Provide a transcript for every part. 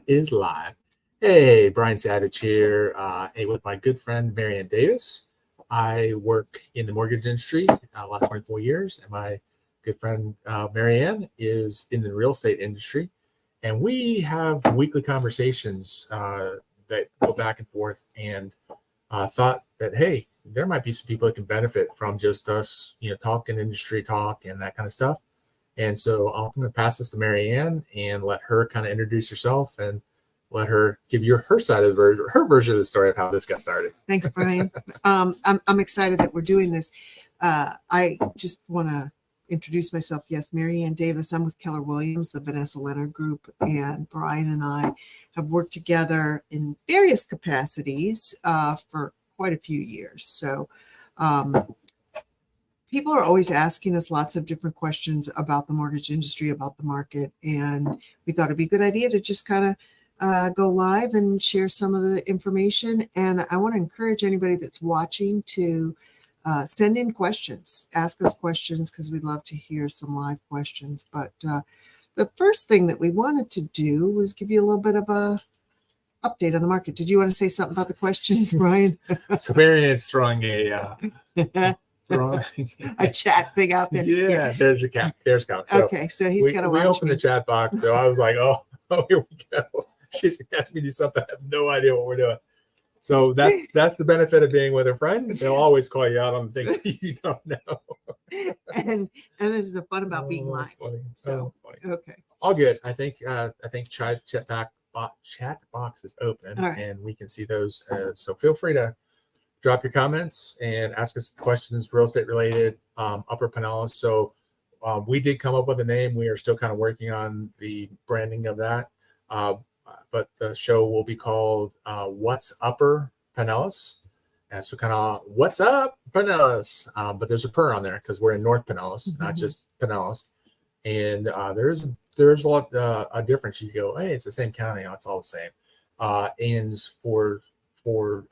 is live. Hey, Brian Savage here, with my good friend Marianne Davis. I work in the mortgage industry last 24 years, and my good friend Marianne is in the real estate industry. And we have weekly conversations that go back and forth, and thought that, hey, there might be some people that can benefit from just us, talking industry talk and that kind of stuff. And so I'm going to pass this to Marianne and let her kind of introduce herself and let her give you her side of her version of the story of how this got started. Thanks, Brian. I'm excited that we're doing this. I just want to introduce myself. Yes, Marianne Davis. I'm with Keller Williams, the Vanessa Leonard Group, and Brian and I have worked together in various capacities for quite a few years. So people are always asking us lots of different questions about the mortgage industry, about the market, and we thought it'd be a good idea to just kind of go live and share some of the information. And I want to encourage anybody that's watching to send in questions, ask us questions, because we'd love to hear some live questions. But the first thing that we wanted to do was give you a little bit of a update on the market. Did you want to say something about the questions, Brian? So Marianne's throwing a chat thing out there. Yeah, there's a cat. There's count. So okay, so he's got to watch. We opened the chat box, so I was like, oh, here we go. She's asking me to do something. I have no idea what we're doing. So that's the benefit of being with a friend. They'll always call you out on things you don't know. And this is the fun about being live. Funny. So funny. Okay, all good. I think chat box is open, right, and we can see those. So feel free to drop your comments and ask us questions, real estate related, Upper Pinellas. So we did come up with a name. We are still kind of working on the branding of that. But the show will be called What's Upper Pinellas. And so kind of what's up Pinellas? But there's a per on there because we're in North Pinellas, not just Pinellas. And there's a lot a difference. You go, hey, it's the same county. It's all the same. And for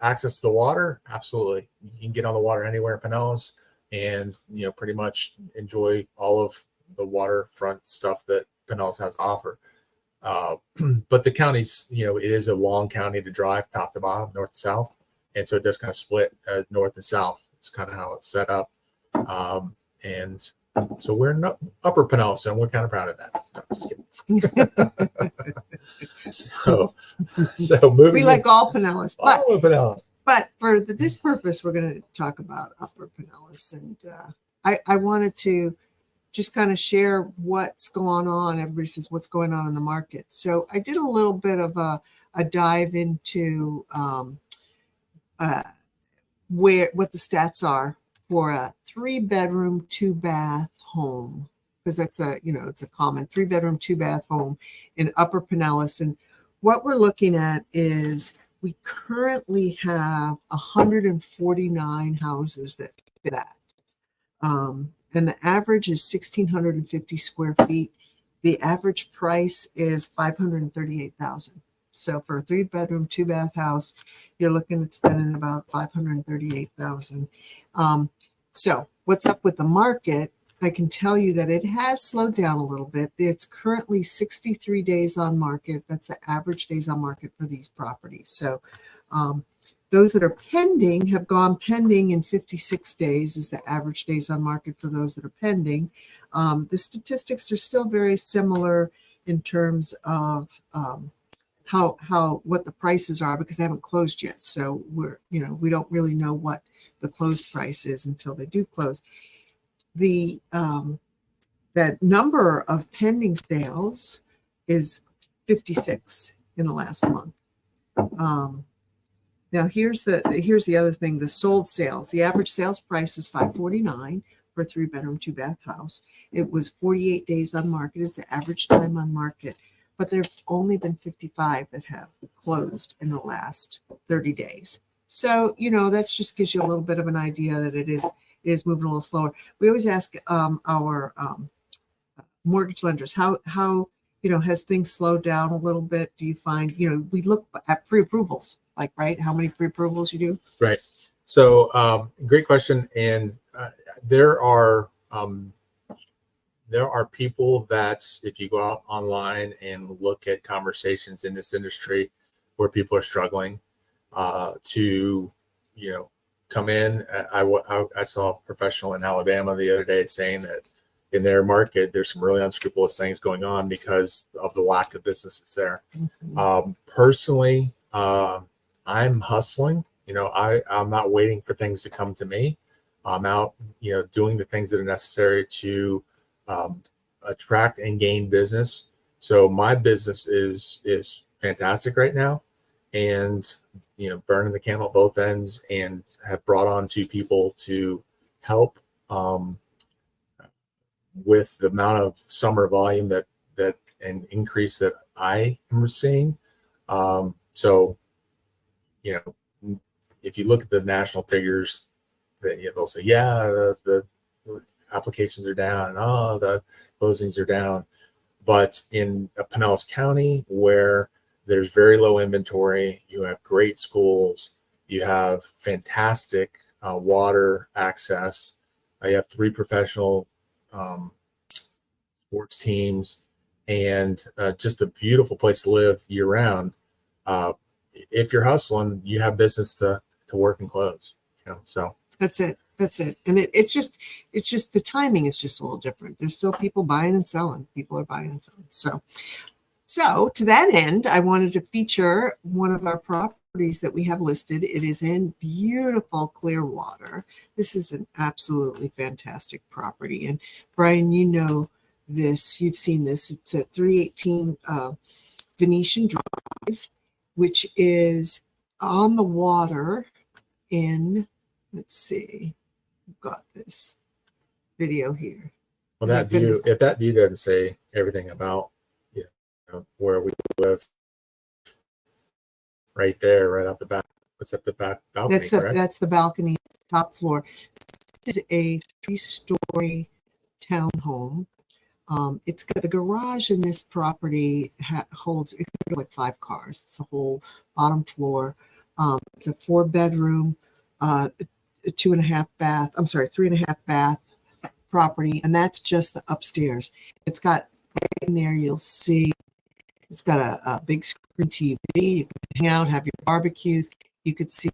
access to the water, absolutely. You can get on the water anywhere in Pinellas and, pretty much enjoy all of the waterfront stuff that Pinellas has to offer. But the counties, it is a long county to drive top to bottom, north to south. And so it does kind of split north and south. It's kind of how it's set up. And so we're in Upper Pinellas, and we're kind of proud of that. No, just kidding. so moving. We like all Pinellas, but for this purpose, we're going to talk about Upper Pinellas. And I wanted to just kind of share what's going on. Everybody says what's going on in the market. So I did a little bit of a dive into what the stats are for a 3-bedroom, 2-bath home, because that's it's a common 3-bedroom, 2-bath home in Upper Pinellas. And what we're looking at is we currently have 149 houses that fit that. And the average is 1,650 square feet. The average price is $538,000. So for a 3-bedroom, 2-bath house, you're looking at spending about $538,000. So what's up with the market? I can tell you that it has slowed down a little bit. It's currently 63 days on market. That's the average days on market for these properties. So those that are pending have gone pending in 56 days is the average days on market for those that are pending. The statistics are still very similar in terms of what the prices are, because they haven't closed yet. So we don't really know what the closed price is until they do close. The that number of pending sales is 56 in the last month. Now here's the other thing, the sold sales. The average sales price is $549 for a 3-bedroom, 2-bath house. It was 48 days on market is the average time on market, but there've only been 55 that have closed in the last 30 days. So, that just gives you a little bit of an idea that it is moving a little slower. We always ask our mortgage lenders, how has things slowed down a little bit? Do you find, we look at pre-approvals, right? How many pre-approvals you do? Right. So great question. And there are there are people that if you go out online and look at conversations in this industry where people are struggling to, come in. I saw a professional in Alabama the other day saying that in their market, there's some really unscrupulous things going on because of the lack of businesses there. Personally, I'm hustling. I'm not waiting for things to come to me. I'm out, doing the things that are necessary to attract and gain business. So my business is fantastic right now, and burning the candle at both ends, and have brought on 2 people to help with the amount of summer volume that and increase that I am seeing. So if you look at the national figures, that they'll say, the applications are down, and the closings are down. But in Pinellas County, where there's very low inventory, you have great schools, you have fantastic water access, you have 3 professional sports teams, and just a beautiful place to live year round. If you're hustling, you have business to work and close. So that's it. And it's just the timing is just a little different. There's still people buying and selling. People are buying and selling. So to that end, I wanted to feature one of our properties that we have listed. It is in beautiful Clearwater. This is an absolutely fantastic property. And Brian, this, you've seen this. It's at 318 Venetian Drive, which is on the water in, let's see, I've got this video here. Well, if that view doesn't say everything about where we live, right there, right out the back. What's at the back balcony? That's the balcony, top floor. This is a 3-story townhome. It's got the garage in this property holds like 5 cars. It's the whole bottom floor. It's a 4-bedroom, 2.5 bath. I'm sorry, 3.5 bath property, and that's just the upstairs. It's got right in there. You'll see it's got a big screen TV. You can hang out, have your barbecues. You could see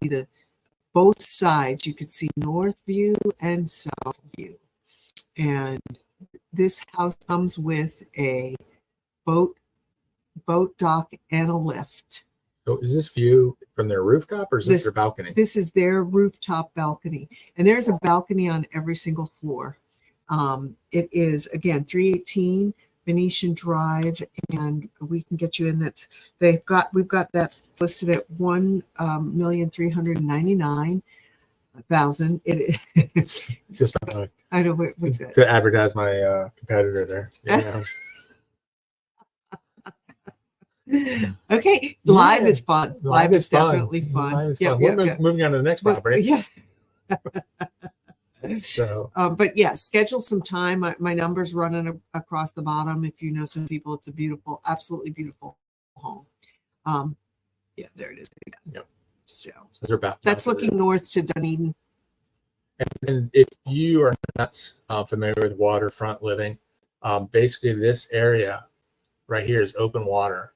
both sides. You could see north view and south view, and this house comes with a boat dock and a lift. So is this view from their rooftop, or is this their balcony? This is their rooftop balcony. And there's a balcony on every single floor. It is, again, 318 Venetian Drive, and we can get you in. We've got that listed at $1,399,000. It is just I know to advertise my competitor there. Okay, live is fun. Live is definitely fun. Live is fun. We're moving on to the next property. Yeah. So, but yeah, schedule some time. My number's running across the bottom. If you know some people, it's a beautiful, absolutely beautiful home. Yeah, there it is again. Yep. So that's looking north to Dunedin. And if you are not familiar with waterfront living, basically this area right here is open water,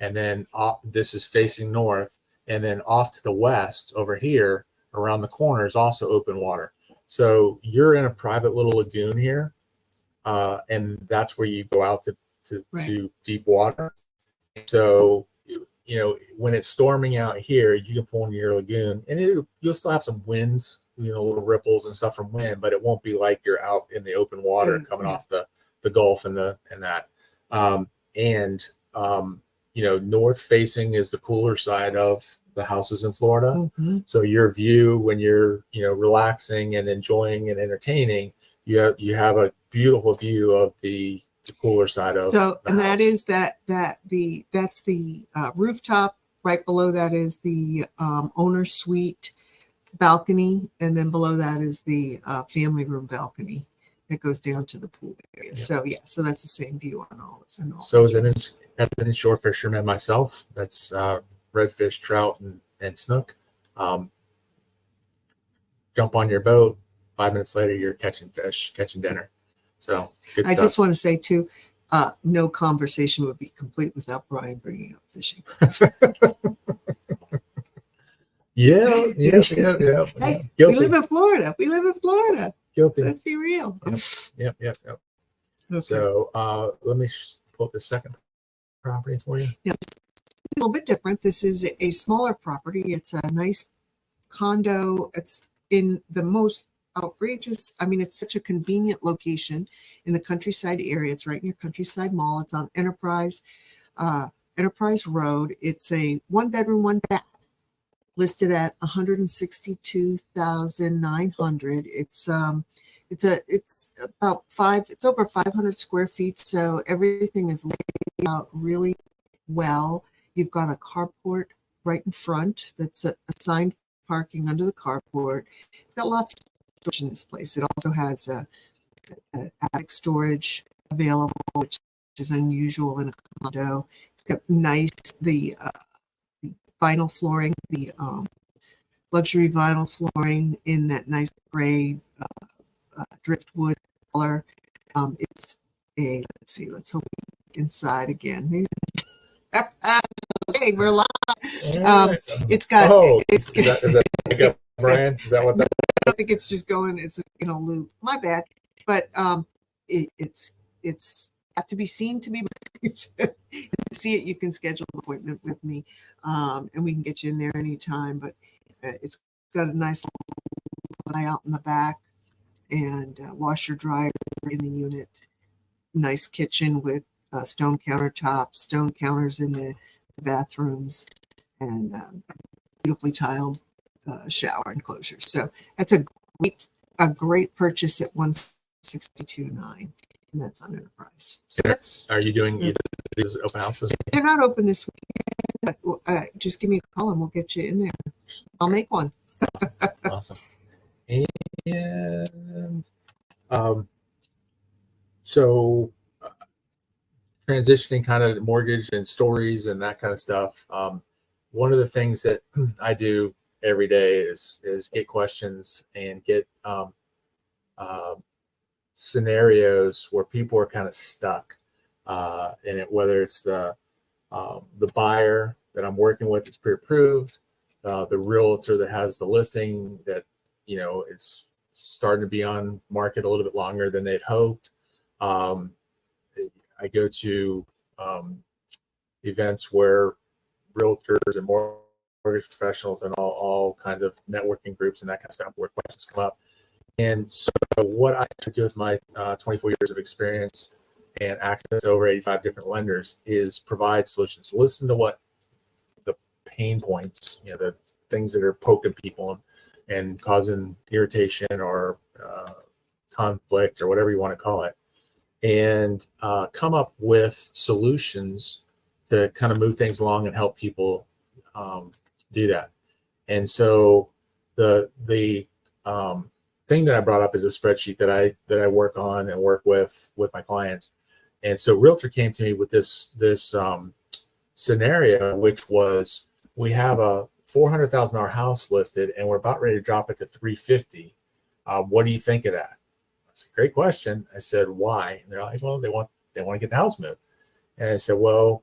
and then this is facing north, and then off to the west over here around the corner is also open water. So you're in a private little lagoon here, and that's where you go out to deep water. So when it's storming out here, you can pull into your lagoon, and you'll still have some wind, little ripples and stuff from wind, but it won't be like you're out in the open water coming off the Gulf and that. North facing is the cooler side of the houses in Florida. Mm-hmm. So your view when you're relaxing and enjoying and entertaining, you have a beautiful view of the cooler side of the and house. That's the rooftop. Right below that is the owner suite balcony, and then below that is the family room balcony that goes down to the pool area. Yeah. So that's the same view on all. So as an inshore fisherman myself, that's redfish, trout, and snook. Jump on your boat. 5 minutes later, you're catching fish, catching dinner. So good I stuff. just want to say too, no conversation would be complete without Brian bringing up fishing. Yeah. Hey, we Guilty. live in Florida. We live in Florida. Guilty. Let's be real. Yep. Okay. So let me pull up the second property for you. Yeah, a little bit different. This is a smaller property. It's a nice condo. It's in the most outrageous. I mean, it's such a convenient location in the Countryside area. It's right near Countryside Mall. It's on Enterprise Road. It's a 1-bedroom, 1-bath, listed at 162,900. It's over 500 square feet. So everything is laid out really well. You've got a carport right in front that's assigned parking under the carport. It's got lots of storage in this place. It also has a attic storage available, which is unusual in a condo. It's got the vinyl flooring, the luxury vinyl flooring in that nice gray driftwood color. It's let's hope inside again. Okay, we're live. It's got. Is that pickup, Brian? Is that what that? I think it's just going. It's in a loop. My bad. But it's got to be seen to be believed. If you see it, you can schedule an appointment with me, and we can get you in there anytime. But it's got a nice lie out in the back, and washer dryer in the unit. Nice kitchen with stone countertops, stone counters in the bathrooms, and beautifully tiled shower enclosure. So that's a great purchase at 162.9, and that's on Enterprise. So Are you doing either of these open houses? They're not open this weekend, but just give me a call and we'll get you in there. I'll make one. Awesome. And so transitioning kind of mortgage and stories and that kind of stuff. One of the things that I do every day is get questions and get scenarios where people are kind of stuck in it, whether it's the buyer that I'm working with that's pre-approved, the realtor that has the listing that, it's starting to be on market a little bit longer than they'd hoped. I go to events where realtors and mortgage professionals and all kinds of networking groups and that kind of stuff where questions come up. And so what I do with my 24 years of experience and access to over 85 different lenders is provide solutions. Listen to what the pain points, the things that are poking people and causing irritation or conflict or whatever you want to call it, and come up with solutions to kind of move things along and help people do that. And so the thing that I brought up is a spreadsheet that I work on and work with my clients. And so realtor came to me with this scenario, which was, we have a $400,000 house listed and we're about ready to drop it to $350,000. What do you think of that? That's a great question. I said, why? And they're like, well, they want to get the house moved. And I said, well,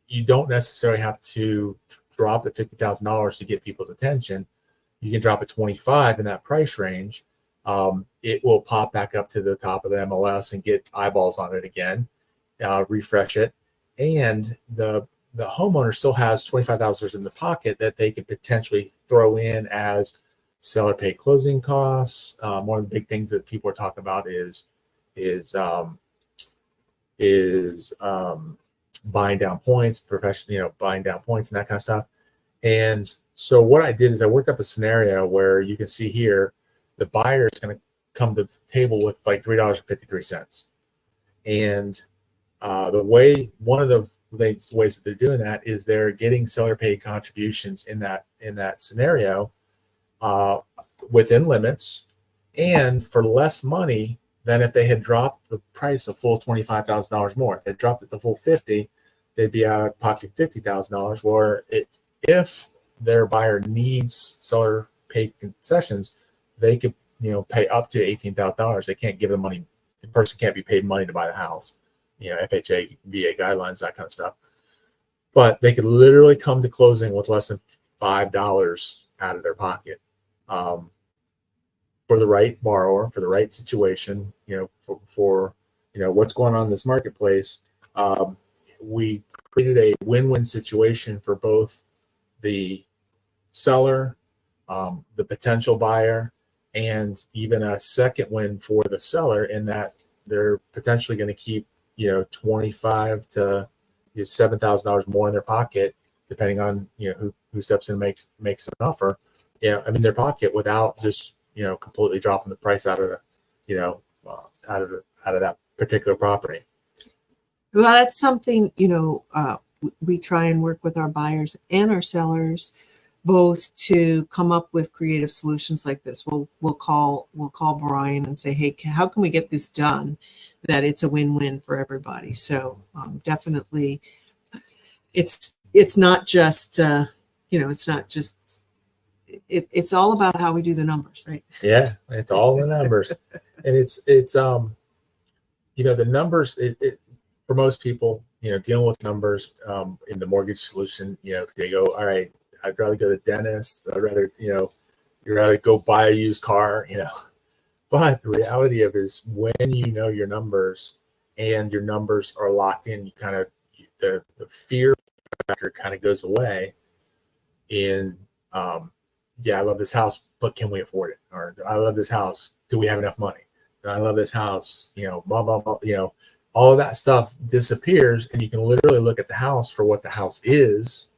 you don't necessarily have to drop it $50,000 to get people's attention. You can drop it 25 in that price range. It will pop back up to the top of the MLS and get eyeballs on it again, refresh it. And the homeowner still has $25,000 in the pocket that they could potentially throw in as seller pay closing costs. One of the big things that people are talking about is buying down points, buying down points and that kind of stuff. And so what I did is I worked up a scenario where you can see here, the buyer is going to come to the table with like $3.53. And one of the ways that they're doing that is they're getting seller paid contributions in that scenario within limits and for less money than if they had dropped the price a full $25,000 more. If they dropped it the full $50,000, they'd be out of pocket $50,000. Or if their buyer needs seller paid concessions, they could pay up to $18,000. They can't give the money the person can't be paid money to buy the house, FHA, VA guidelines, that kind of stuff. But they could literally come to closing with less than $5 out of their pocket, for the right borrower, for the right situation, for what's going on in this marketplace. We created a win-win situation for both the seller, the potential buyer, and even a second win for the seller, in that they're potentially going to keep $25,000 to $7,000 more in their pocket, depending on who steps in and makes an offer. In their pocket, without just completely dropping the price out of that particular property. Well, that's something we try and work with our buyers and our sellers both to come up with creative solutions like this. We'll call Brian and say, hey, how can we get this done that it's a win-win for everybody? So definitely, it's not just it's all about how we do the numbers, right? Yeah, it's all the numbers. And it's the numbers, it for most people, dealing with numbers in the mortgage solution, they go, all right, I'd rather go to the dentist. I'd rather, you'd rather go buy a used car, But the reality of it is, when you know your numbers and your numbers are locked in, you kind of, the fear factor kind of goes away. I love this house, but can we afford it? Or I love this house, do we have enough money? I love this house, blah, blah, blah, all of that stuff disappears, and you can literally look at the house for what the house is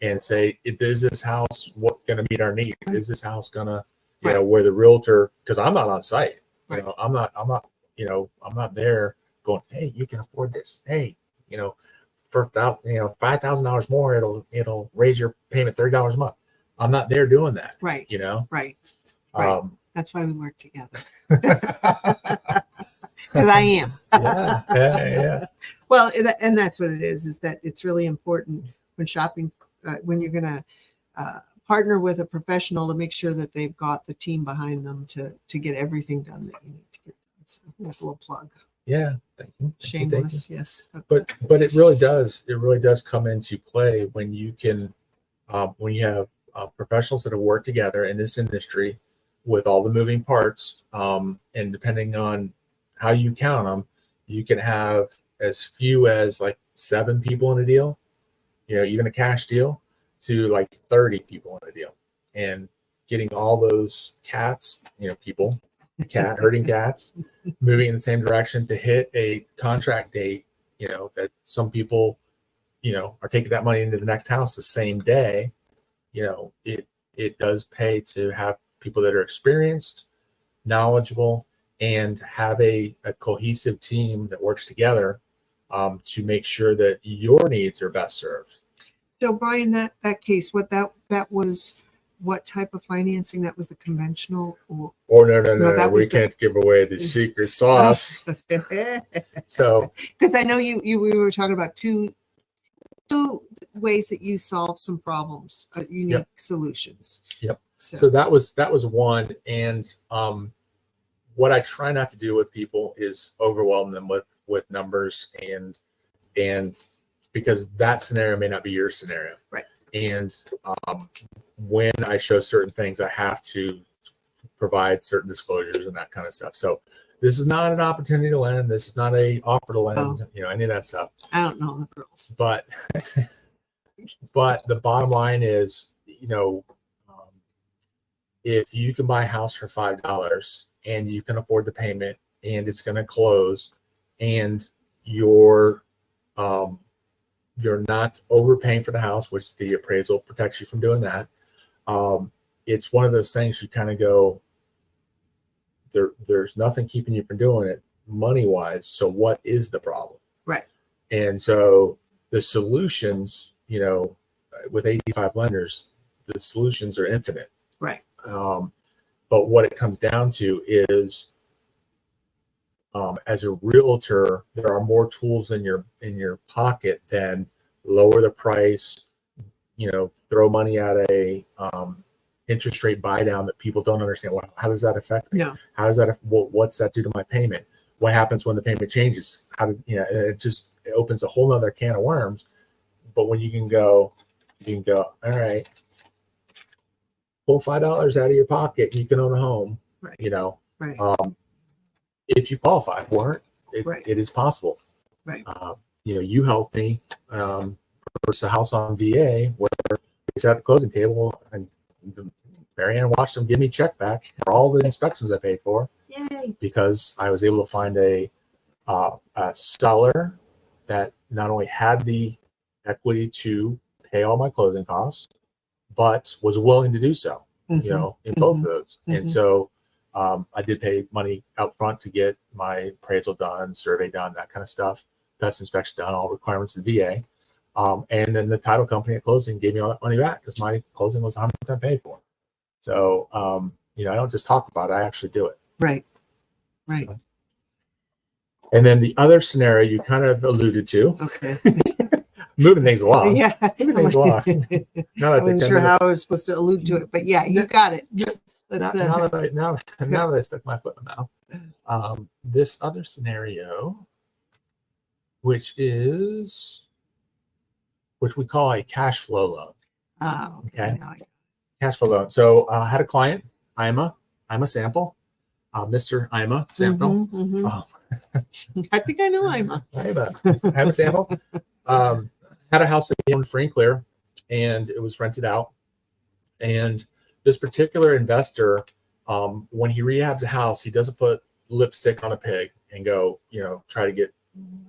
and say, is this house going to meet our needs? Is this house going to, where the realtor, because I'm not on site, I'm not there going, hey, you can afford this. Hey, for $5,000 more, it'll raise your payment $30 a month. I'm not there doing that. Right. Right. That's why we work together. Because I am. Yeah. Well, and that's what it is that it's really important when shopping, when you're going to partner with a professional, to make sure that they've got the team behind them to get everything done that you need to get done. So there's a little plug. Yeah. Thank you. Shameless. Yes. But it really does come into play when you can, when you have professionals that have worked together in this industry with all the moving parts, and depending on how you count them, you can have as few as like 7 people in a deal, even a cash deal, to like 30 people in a deal, and getting all those cats, herding cats, moving in the same direction to hit a contract date, that some people, are taking that money into the next house the same day. It does pay to have people that are experienced, knowledgeable, and have a cohesive team that works together to make sure that your needs are best served. So Brian, that case, that was what type of financing? That was the conventional, or no, we can't give away the secret sauce. So because I know we were talking about two ways that you solve some problems, unique solutions. Yep. So that was one. And what I try not to do with people is overwhelm them with numbers, and because that scenario may not be your scenario. Right. And when I show certain things, I have to provide certain disclosures and that kind of stuff. So this is not an opportunity to lend. This is not a offer to lend, any of that stuff. I don't know the girls. But the bottom line is, if you can buy a house for $5 and you can afford the payment and it's going to close, and you're not overpaying for the house, which the appraisal protects you from doing that. It's one of those things you kind of go, there's nothing keeping you from doing it money wise. So what is the problem? Right. And so the solutions, with 85 lenders, the solutions are infinite. Right. But what it comes down to is, as a realtor, there are more tools in your pocket than lower the price, throw money at a interest rate buy down that people don't understand. How does that affect me? No. How does that? What's that do to my payment? what happens when the payment changes? How do it opens a whole nother can of worms. But when you can go, all right, pull $5 out of your pocket, and you can own a home. Right. Right. If you qualify for it, Right. it is possible. Right. You helped me purchase a house on VA where we sat at the closing table and Marianne watched them give me check back for all the inspections I paid for. Yay. Because I was able to find a seller that not only had the equity to pay all my closing costs, but was willing to do so, in both of those. And so I did pay money up front to get my appraisal done, survey done, that kind of stuff, pest inspection done, all requirements of the VA. And then the title company at closing gave me all that money back because my closing was 100% paid for. So, I don't just talk about it, I actually do it. Right. Right. And then the other scenario you kind of alluded to. Okay. Moving things along. Yeah. Moving things along. I wasn't sure how I was supposed to allude to it, but yeah, you got it. Now that I stuck my foot in the mouth. This other scenario, which we call a cash flow loan. Oh, okay. Cash flow loan. So I had a client, I'm a sample. Mr. Ima Sample. I think I know Ima. I'm a sample. Had a house that he owned free and clear, and it was rented out. And this particular investor, when he rehabs a house, he doesn't put lipstick on a pig and go, try to get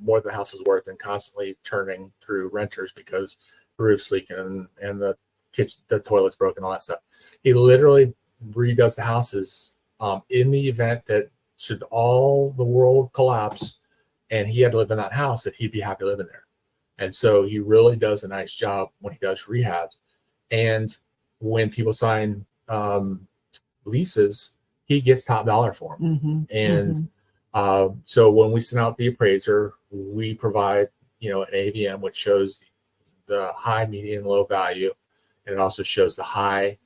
more than the house is worth and constantly turning through renters because the roof's leaking and the kitchen, the toilet's broken, all that stuff. He literally redoes the houses in the event that should all the world collapse and he had to live in that house, that he'd be happy living there. And so he really does a nice job when he does rehabs. And when people sign leases, he gets top dollar for them. And so when we send out the appraiser, we provide, an AVM, which shows the high, median, low value. And it also shows the high,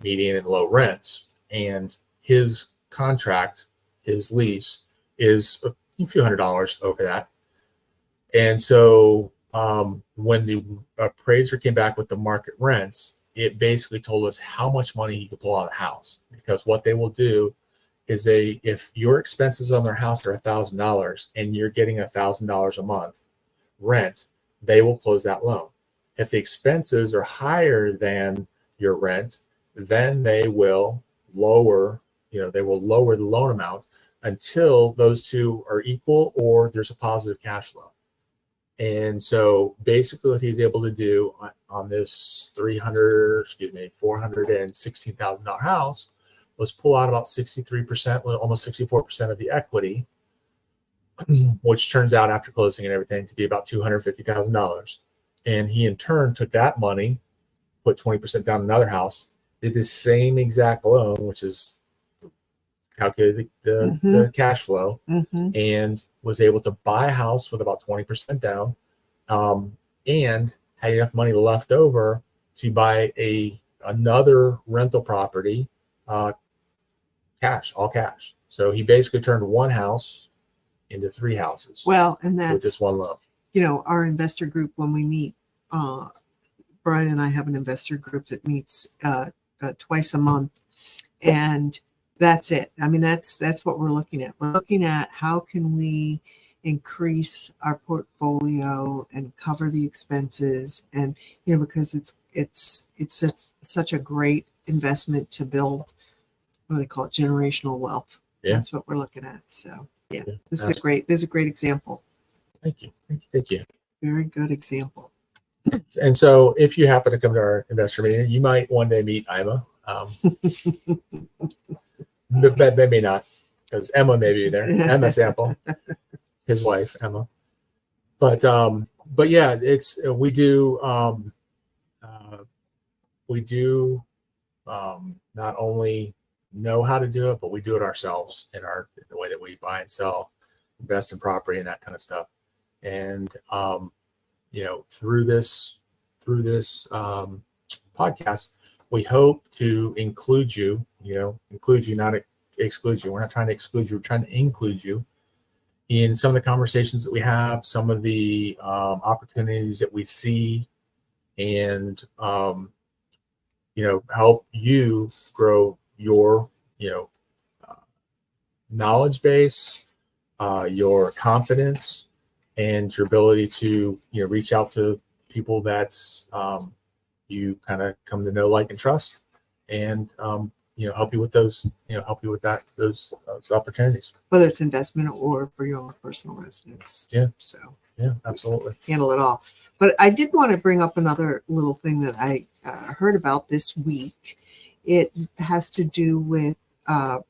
median, and low rents. And his contract, his lease, is a few $100s over that. And so when the appraiser came back with the market rents, it basically told us how much money he could pull out of the house. Because what they will do is if your expenses on their house are $1,000 and you're getting $1,000 a month rent, they will close that loan. If the expenses are higher than your rent, then they will lower the loan amount until those two are equal or there's a positive cash flow. And so basically what he's able to do on this $416,000 house was pull out about 63%, almost 64% of the equity, which turns out after closing and everything to be about $250,000. And he in turn took that money, put 20% down another house, did the same exact loan, which is calculated the cash flow, and was able to buy a house with about 20% down, and had enough money left over to buy another rental property, all cash. So he basically turned one house into three houses. Well, and that's with this one loan. Our investor group, when we meet, Brian and I have an investor group that meets twice a month, and that's it. I mean, that's what we're looking at. We're looking at how can we increase our portfolio and cover the expenses, and because it's such a great investment to build, what do they call it, generational wealth. Yeah. That's what we're looking at. So yeah, this is a great example. Thank you. Very good example. And so if you happen to come to our investor meeting, you might one day meet Ima. But maybe not, because Emma may be there. Emma Sample, his wife, Emma. But yeah, we do not only know how to do it, but we do it ourselves in the way that we buy and sell, invest in property and that kind of stuff. And through this podcast, we hope to include you, not exclude you. We're not trying to exclude you. We're trying to include you in some of the conversations that we have, some of the opportunities that we see, and help you grow your knowledge base, your confidence, and your ability to reach out to people that's you kind of come to know, like, and trust, and help you with those, those opportunities, whether it's investment or for your own personal residence. Yeah. So yeah, absolutely. Handle it all. But I did want to bring up another little thing that I heard about this week. It has to do with a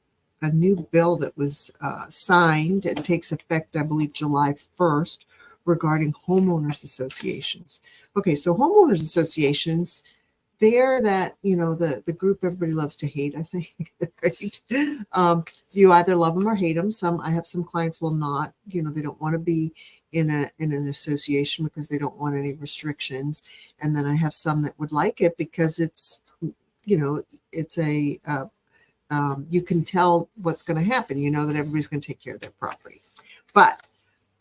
new bill that was signed and takes effect, I believe, July 1st, regarding homeowners associations. Okay, so homeowners associations, they're that, the group everybody loves to hate, I think, right? You either love them or hate them. I have some clients will not, they don't want to be in an association because they don't want any restrictions. And then I have some that would like it because it's, it's a, you can tell what's going to happen, that everybody's going to take care of their property. But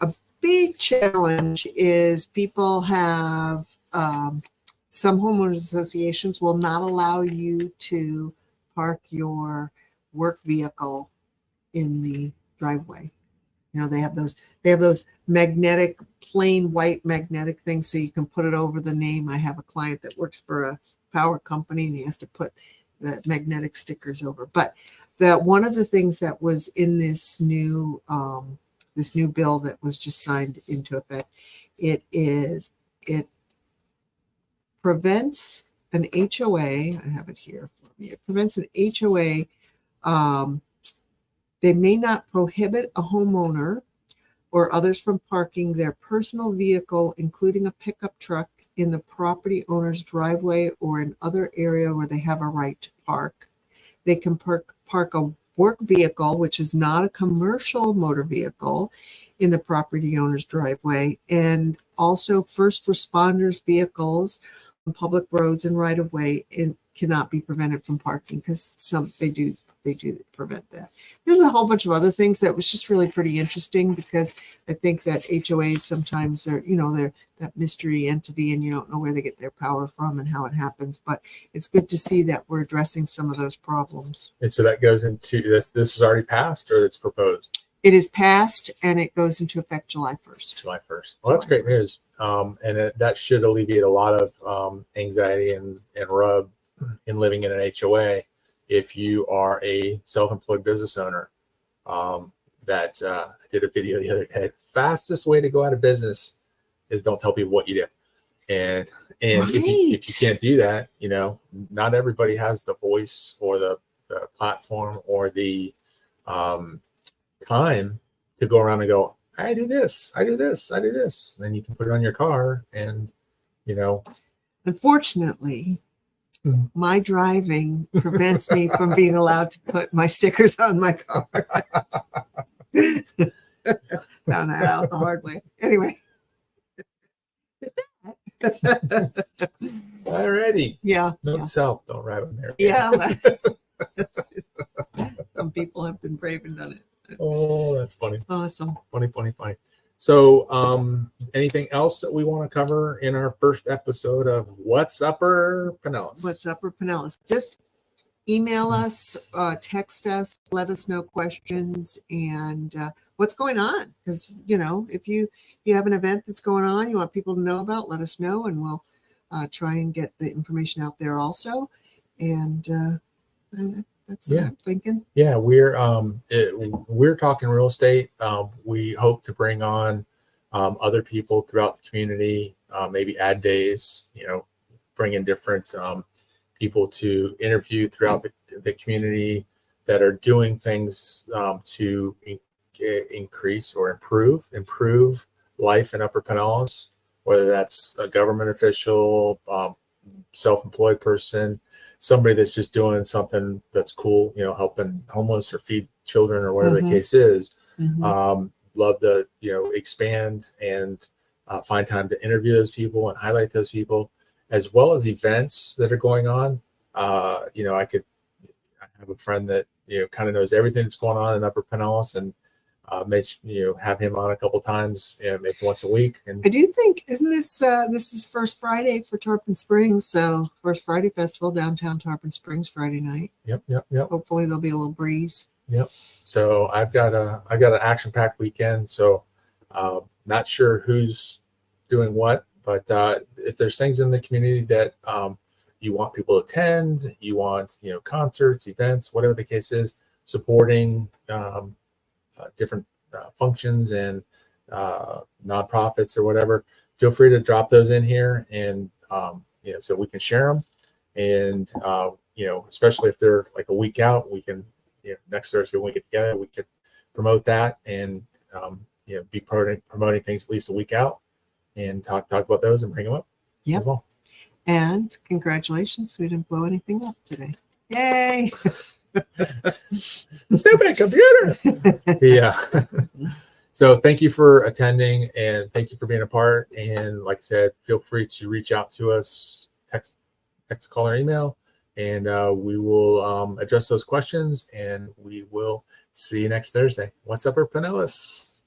a big challenge is people have, some homeowners associations will not allow you to park your work vehicle in the driveway. They have those magnetic, plain white magnetic things so you can put it over the name. I have a client that works for a power company and he has to put the magnetic stickers over. But one of the things that was in this new bill that was just signed into effect, it prevents an HOA. I have it here for me. It prevents an HOA. They may not prohibit a homeowner or others from parking their personal vehicle, including a pickup truck, in the property owner's driveway or in other area where they have a right to park. They can park a work vehicle, which is not a commercial motor vehicle, in the property owner's driveway, and also first responders' vehicles on public roads and right of way cannot be prevented from parking, because they do prevent that. There's a whole bunch of other things that was just really pretty interesting, because I think that HOAs sometimes are, they're that mystery entity and you don't know where they get their power from and how it happens. But it's good to see that we're addressing some of those problems. And so that goes into this is already passed, or it's proposed? It is passed and it goes into effect July 1st. July 1st. Well, that's great news. And that should alleviate a lot of anxiety and rub in living in an HOA. If you are a self-employed business owner, I did a video the other day. Fastest way to go out of business is don't tell people what you do. And right. if you can't do that, not everybody has the voice or the platform or the time to go around and go, I do this, I do this, I do this. And then you can put it on your car and, Unfortunately, my driving prevents me from being allowed to put my stickers on my car. Found that out the hard way. Anyway. Alrighty. Yeah. Note to self, don't ride on there. Yeah. Some people have been brave and done it. Oh, that's funny. Awesome. Funny. So, anything else that we want to cover in our first episode of What's Upper Pinellas? What's Upper Pinellas? Just email us, text us, let us know questions and what's going on. Because, if you have an event that's going on, you want people to know about, let us know, and we'll try and get the information out there also. And that's what I'm thinking. Yeah, we're talking real estate. We hope to bring on other people throughout the community, maybe add days, bring in different people to interview throughout the community that are doing things to increase or improve life in Upper Pinellas, whether that's a government official, self-employed person, somebody that's just doing something that's cool, helping homeless or feed children or whatever the case is. Love to, expand and find time to interview those people and highlight those people, as well as events that are going on. I have a friend that, kind of knows everything that's going on in Upper Pinellas, and have him on a couple times, maybe once a week. And I do think, isn't this this is first Friday for Tarpon Springs, so first Friday festival downtown Tarpon Springs Friday night. Yep. Hopefully there'll be a little breeze. Yep. So I've got an action-packed weekend. So not sure who's doing what, but if there's things in the community that you want people to attend, you want concerts, events, whatever the case is, supporting different functions and nonprofits or whatever, feel free to drop those in here, and so we can share them. And especially if they're like a week out, we can next Thursday when we get together, we could promote that and be promoting things at least a week out and talk about those and bring them up. Yep. As well. And congratulations, we didn't blow anything up today. Yay! Stupid computer. Yeah. So thank you for attending, and thank you for being a part. And like I said, feel free to reach out to us, text, call, or email, and we will address those questions. And we will see you next Thursday. What's up, Pinellas?